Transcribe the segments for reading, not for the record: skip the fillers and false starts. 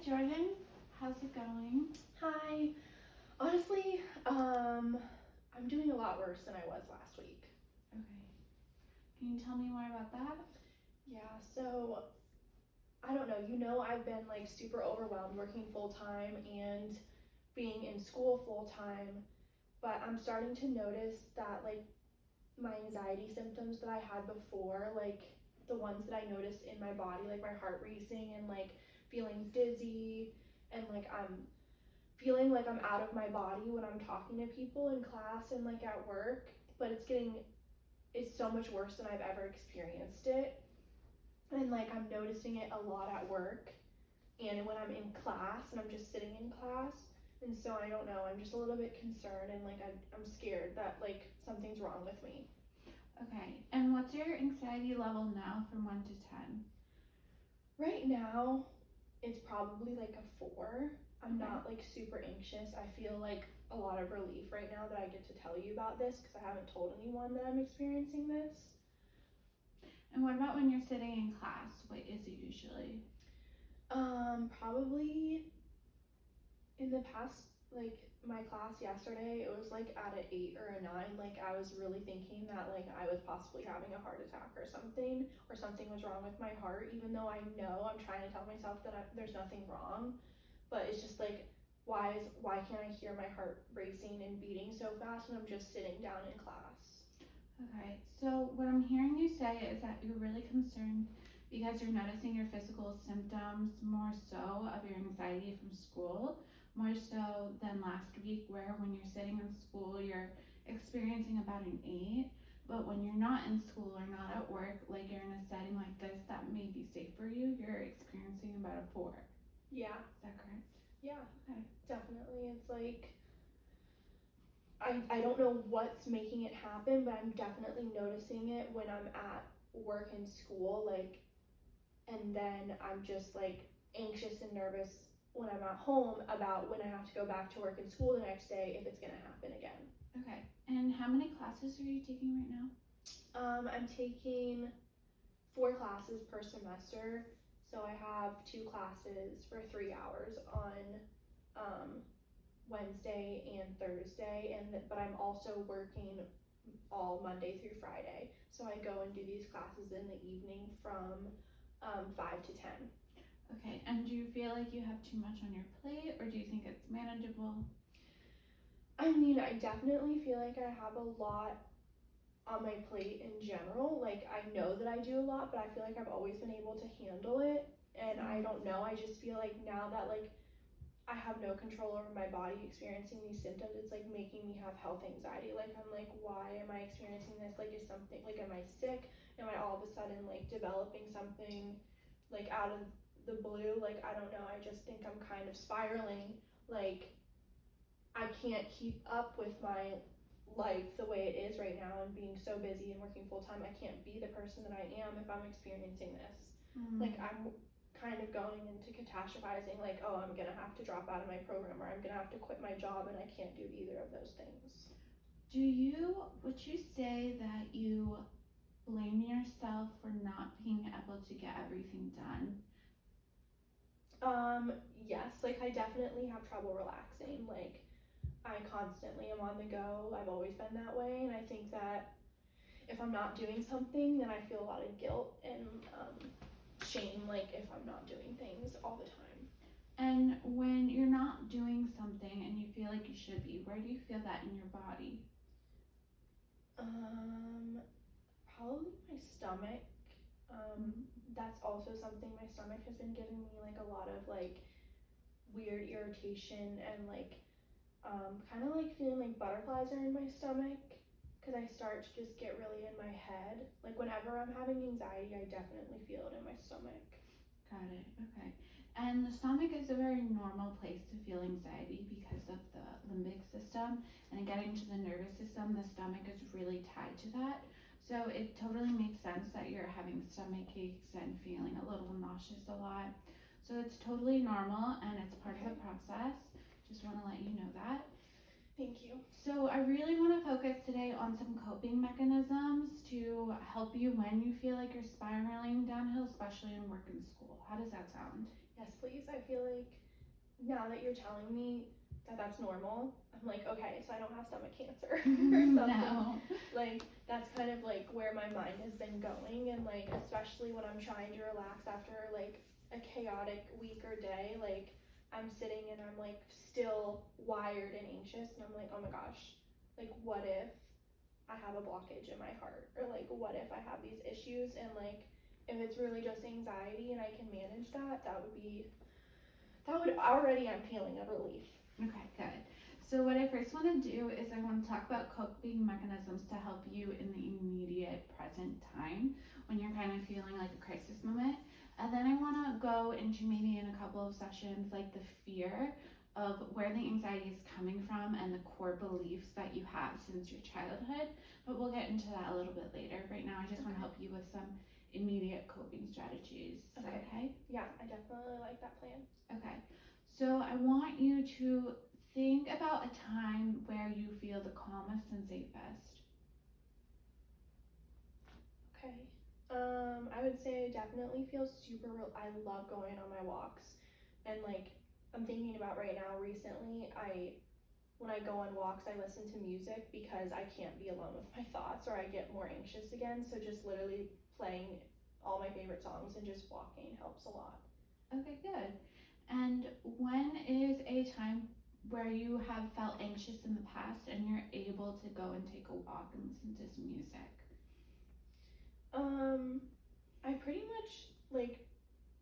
Jordan. How's it going? Hi. Honestly, I'm doing a lot worse than I was last week. Okay. Can you tell me more about that? Yeah, so I don't know, I've been like super overwhelmed working full time and being in school full time, but I'm starting to notice that like my anxiety symptoms that I had before, like the ones that I noticed in my body, like my heart racing and like feeling dizzy and like I'm feeling like I'm out of my body when I'm talking to people in class and like at work, but it's so much worse than I've ever experienced it. And like I'm noticing it a lot at work and when I'm in class and I'm just sitting in class. And so I don't know, I'm just a little bit concerned and like I'm scared that like something's wrong with me. Okay. And what's your anxiety level now from 1 to 10? Right now, it's probably like a 4. I'm Okay. not like super anxious. I feel like a lot of relief right now that I get to tell you about this because I haven't told anyone that I'm experiencing this. And what about when you're sitting in class? What is it usually? Probably in the past, like my class yesterday, it was like at an 8 or a 9. Like I was really thinking that like I was possibly having a heart attack or something was wrong with my heart, even though I know I'm trying to tell myself that there's nothing wrong. But it's just like, why can't I hear my heart racing and beating so fast when I'm just sitting down in class? Okay. So what I'm hearing you say is that you're really concerned because you're noticing your physical symptoms more so of your anxiety from school, more so than last week where when you're sitting in school you're experiencing about an 8, but when you're not in school or not at work, like you're in a setting like this that may be safe for you, you're experiencing about a 4. Yeah. Is that correct? Yeah. Okay. Definitely. It's like I don't know what's making it happen, but I'm definitely noticing it when I'm at work and school, like, and then I'm just like anxious and nervous when I'm at home about when I have to go back to work and school the next day if it's gonna happen again. Okay. And how many classes are you taking right now? I'm taking 4 classes per semester, so I have 2 classes for 3 hours on Wednesday and Thursday, but I'm also working all Monday through Friday. So I go and do these classes in the evening from 5 to 10. Okay, and do you feel like you have too much on your plate or do you think it's manageable? I mean, I definitely feel like I have a lot on my plate in general. Like I know that I do a lot, but I feel like I've always been able to handle it. And I don't know, I just feel like now that like I have no control over my body experiencing these symptoms, it's like making me have health anxiety. Like I'm like, why am I experiencing this? Like is something, like am I sick? Am I all of a sudden like developing something like out of the blue? Like I don't know, I just think I'm kind of spiraling. Like I can't keep up with my life the way it is right now and being so busy and working full time. I can't be the person that I am if I'm experiencing this. Like I'm kind of going into catastrophizing, like, oh, I'm gonna have to drop out of my program or I'm gonna have to quit my job, and I can't do either of those things. Would you say that you blame yourself for not being able to get everything done? Yes, like I definitely have trouble relaxing. Like I constantly am on the go. I've always been that way, and I think that if I'm not doing something, then I feel a lot of guilt and shame, like if I'm not doing things all the time. And when you're not doing something and you feel like you should be, where do you feel that in your body? Probably my stomach. That's also something. My stomach has been giving me like a lot of like weird irritation and like kind of like feeling like butterflies are in my stomach because I start to just get really in my head. Like whenever I'm having anxiety, I definitely feel it in my stomach. Got it. Okay. And the stomach is a very normal place to feel anxiety because of the limbic system, and getting to the nervous system, the stomach is really tied to that. So it totally makes sense that you're having stomach aches and feeling a little nauseous a lot. So it's totally normal and it's part of the process. Just want to let you know that. Thank you. So I really want to focus today on some coping mechanisms to help you when you feel like you're spiraling downhill, especially in work and school. How does that sound? Yes, please. I feel like now that you're telling me that that's normal, I'm like, okay, so I don't have stomach cancer or something. No. Like, that's kind of like where my mind has been going, and like, especially when I'm trying to relax after like a chaotic week or day, like, I'm sitting and I'm like still wired and anxious, and I'm like, oh my gosh, like, what if I have a blockage in my heart, or like, what if I have these issues, and like, if it's really just anxiety and I can manage that, that would already, I'm feeling a relief. Okay, good. So what I first want to do is I want to talk about coping mechanisms to help you in the immediate present time when you're kind of feeling like a crisis moment. And then I want to go into maybe in a couple of sessions like the fear of where the anxiety is coming from and the core beliefs that you have since your childhood. But we'll get into that a little bit later. Right now I just want to help you with some immediate coping strategies. Is that okay? Yeah, I definitely like that plan. Okay. So I want you to think about a time where you feel the calmest and safest. Okay. I would say I definitely feel I love going on my walks, and like, I'm thinking about right now, recently, when I go on walks, I listen to music because I can't be alone with my thoughts or I get more anxious again. So just literally playing all my favorite songs and just walking helps a lot. Okay, good. And when is a time where you have felt anxious in the past and you're able to go and take a walk and listen to some music? I pretty much like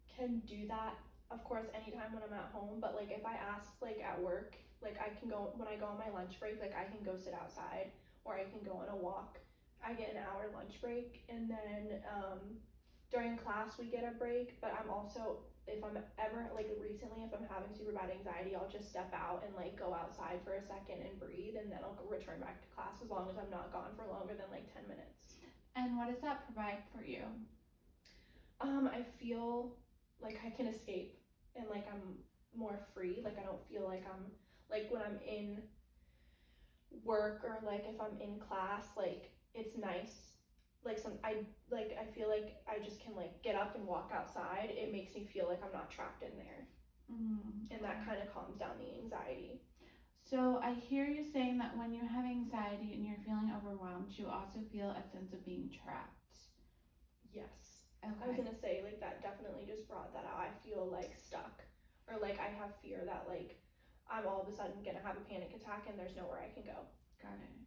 can do that, of course, anytime when I'm at home, but like if I ask like at work, like I can go when I go on my lunch break, like I can go sit outside or I can go on a walk. I get an hour lunch break, and then during class we get a break, but I'm also, if I'm ever like recently, if I'm having super bad anxiety, I'll just step out and like go outside for a second and breathe, and then I'll return back to class as long as I'm not gone for longer than like 10 minutes. And what does that provide for you? I feel like I can escape, and like I'm more free. Like I don't feel like I'm like when I'm in work or like if I'm in class, like it's nice. Like I feel like I just can like get up and walk outside. It makes me feel like I'm not trapped in there. And that kind of calms down the anxiety. So I hear you saying that when you have anxiety and you're feeling overwhelmed, you also feel a sense of being trapped. Yes. Okay. I was gonna say, like, that definitely just brought that out. I feel like stuck, or like I have fear that like I'm all of a sudden gonna have a panic attack and there's nowhere I can go. Got it.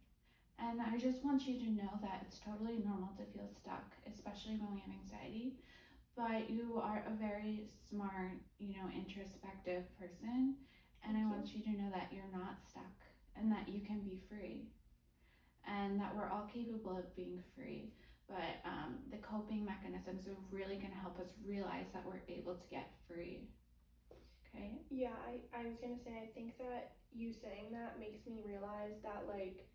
And I just want you to know that it's totally normal to feel stuck, especially when we have anxiety. But you are a very smart, introspective person. And I want you to know that you're not stuck and that you can be free and that we're all capable of being free. But the coping mechanisms are really going to help us realize that we're able to get free. Okay? Yeah, I was going to say, I think that you saying that makes me realize that, like,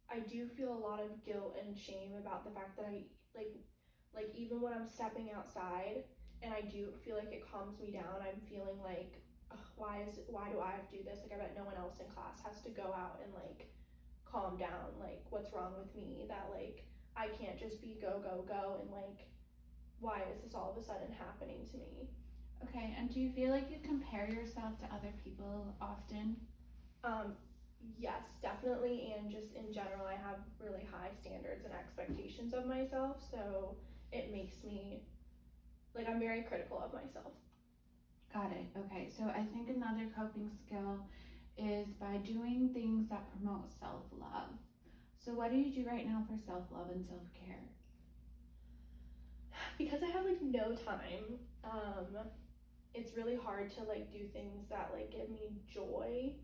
I do feel a lot of guilt and shame about the fact that I, like even when I'm stepping outside and I do feel like it calms me down, I'm feeling like, why do I have to do this? Like, I bet no one else in class has to go out and like calm down. Like, what's wrong with me that like I can't just be go and like, why is this all of a sudden happening to me? Okay, and do you feel like you compare yourself to other people often? Yes, definitely, and just in general, I have really high standards and expectations of myself, so it makes me like, I'm very critical of myself. Got it. Okay, so I think another coping skill is by doing things that promote self-love. So what do you do right now for self-love and self-care? Because I have like no time, it's really hard to like do things that like give me joy.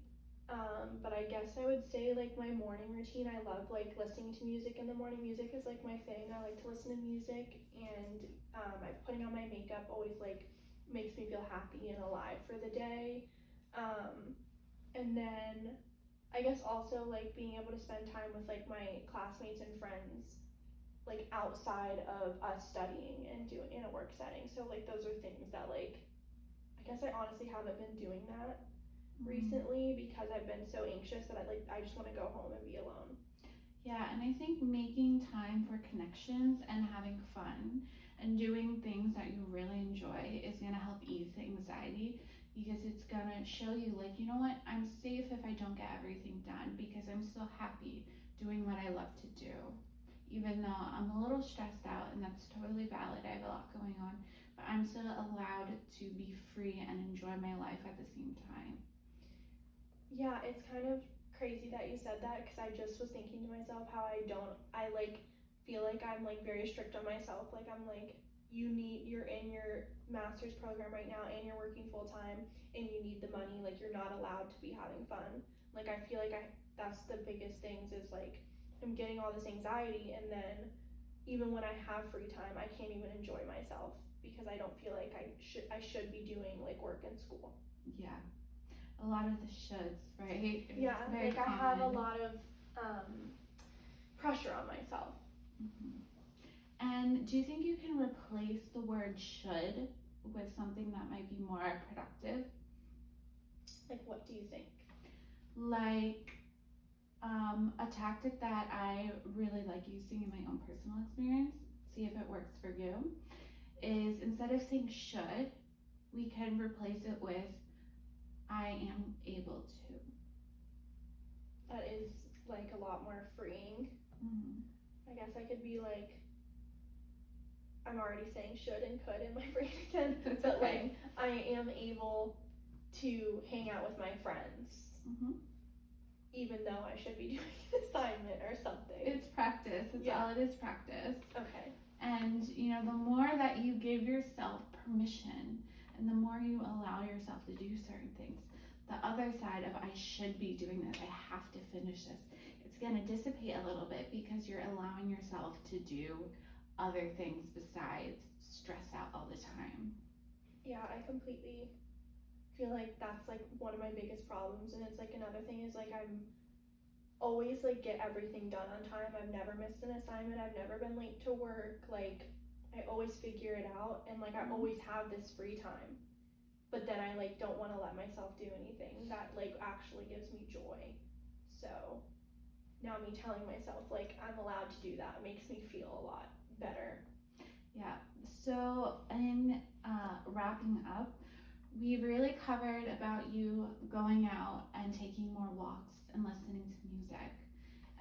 But I guess I would say like my morning routine, I love like listening to music in the morning. Music is like my thing. I like to listen to music, and putting on my makeup always like makes me feel happy and alive for the day. And then I guess also like being able to spend time with like my classmates and friends, like outside of us studying and doing in a work setting. So like those are things that like, I guess I honestly haven't been doing that recently because I've been so anxious that I just want to go home and be alone. Yeah, and I think making time for connections and having fun and doing things that you really enjoy is gonna help ease the anxiety because it's gonna show you, like, you know what, I'm safe if I don't get everything done because I'm still happy doing what I love to do. Even though I'm a little stressed out, and that's totally valid, I have a lot going on, but I'm still allowed to be free and enjoy my life at the same time. Yeah, it's kind of crazy that you said that because I just was thinking to myself how I like feel like I'm like very strict on myself. Like I'm like, you're in your master's program right now and you're working full time and you need the money. Like you're not allowed to be having fun. Like I feel like that's the biggest things is like I'm getting all this anxiety and then even when I have free time, I can't even enjoy myself because I don't feel like I should be doing like work and school. Yeah, a lot of the shoulds, right? Yeah, It's very like I have a common. lot of pressure on myself. Mhm. And do you think you can replace the word should with something that might be more productive? Like, what do you think? Like, a tactic that I really like using in my own personal experience, see if it works for you, is instead of saying should, we can replace it with I am able to. That is like a lot more freeing. Mm-hmm. I guess I could be like, I'm already saying should and could in my brain again, but Okay. like, I am able to hang out with my friends, Mm-hmm. even though I should be doing an assignment or something. It's practice. It's all it is, practice. Okay. And the more that you give yourself permission and the more you allow yourself to do certain things, the other side of I should be doing this, I have to finish this, it's going to dissipate a little bit because you're allowing yourself to do other things besides stress out all the time. Yeah, I completely feel like that's like one of my biggest problems, and it's like another thing is like I'm always like get everything done on time. I've never missed an assignment. I've never been late to work. Like I always figure it out, and like I always have this free time. But then I like don't want to let myself do anything that like actually gives me joy. So now me telling myself like I'm allowed to do that makes me feel a lot better. Yeah. So in wrapping up, we've really covered about you going out and taking more walks and listening to music.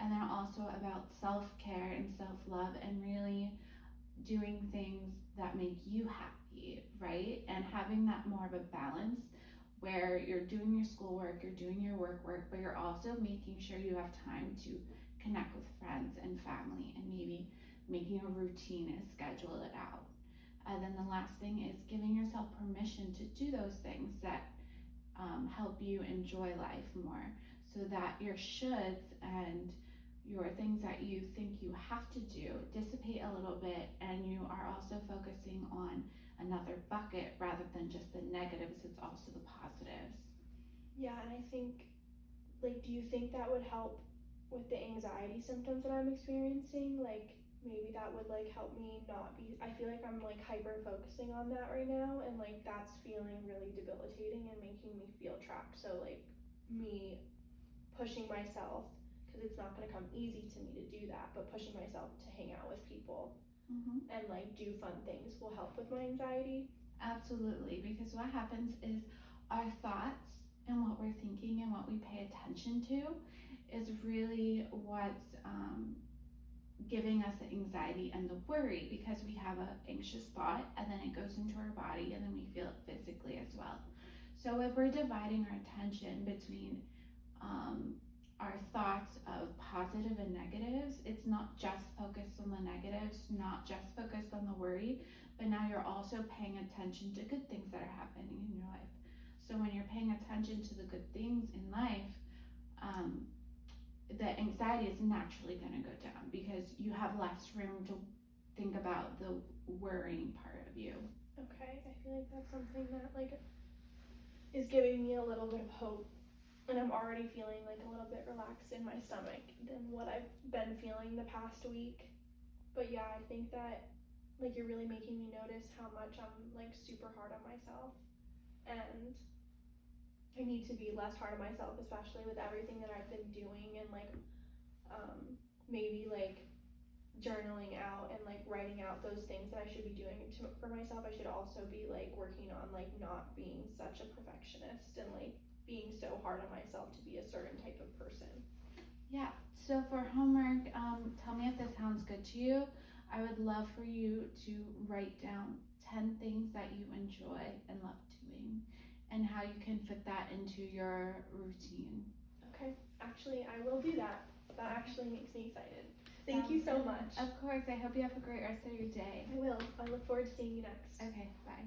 And then also about self-care and self-love and really doing things that make you happy, right? And having that more of a balance where you're doing your schoolwork, you're doing your work, but you're also making sure you have time to connect with friends and family and maybe making a routine and schedule it out. And then the last thing is giving yourself permission to do those things that help you enjoy life more so that your shoulds and your things that you think you have to do dissipate a little bit and you are also focusing on another bucket rather than just the negatives, it's also the positives. Yeah, and I think like do you think that would help with the anxiety symptoms that I'm experiencing? Like maybe that would like help me not be I feel like I'm like hyper focusing on that right now and like that's feeling really debilitating and making me feel trapped. So like me pushing myself because it's not going to come easy to me to do that, but pushing myself to hang out with people and like do fun things will help with my anxiety. Absolutely, because what happens is our thoughts and what we're thinking and what we pay attention to is really what's giving us the anxiety and the worry because we have an anxious thought and then it goes into our body and then we feel it physically as well. So if we're dividing our attention between our thoughts of positive and negatives, it's not just focused on the negatives, not just focused on the worry, but now you're also paying attention to good things that are happening in your life. So when you're paying attention to the good things in life, the anxiety is naturally going to go down because you have less room to think about the worrying part of you. Okay, I feel like that's something that like is giving me a little bit of hope, and I'm already feeling like a little bit relaxed in my stomach than what I've been feeling the past week. But yeah, I think that like you're really making me notice how much I'm like super hard on myself, and I need to be less hard on myself, especially with everything that I've been doing, and like maybe like journaling out and like writing out those things that I should be doing for myself. I should also be like working on like not being such a perfectionist and like being so hard on myself to be a certain type of person. Yeah, so for homework, tell me if this sounds good to you. I would love for you to write down 10 things that you enjoy and love doing and how you can fit that into your routine. Okay, actually, I will do that. That actually makes me excited. Thank you so much. Of course, I hope you have a great rest of your day. I will. I look forward to seeing you next. Okay, bye.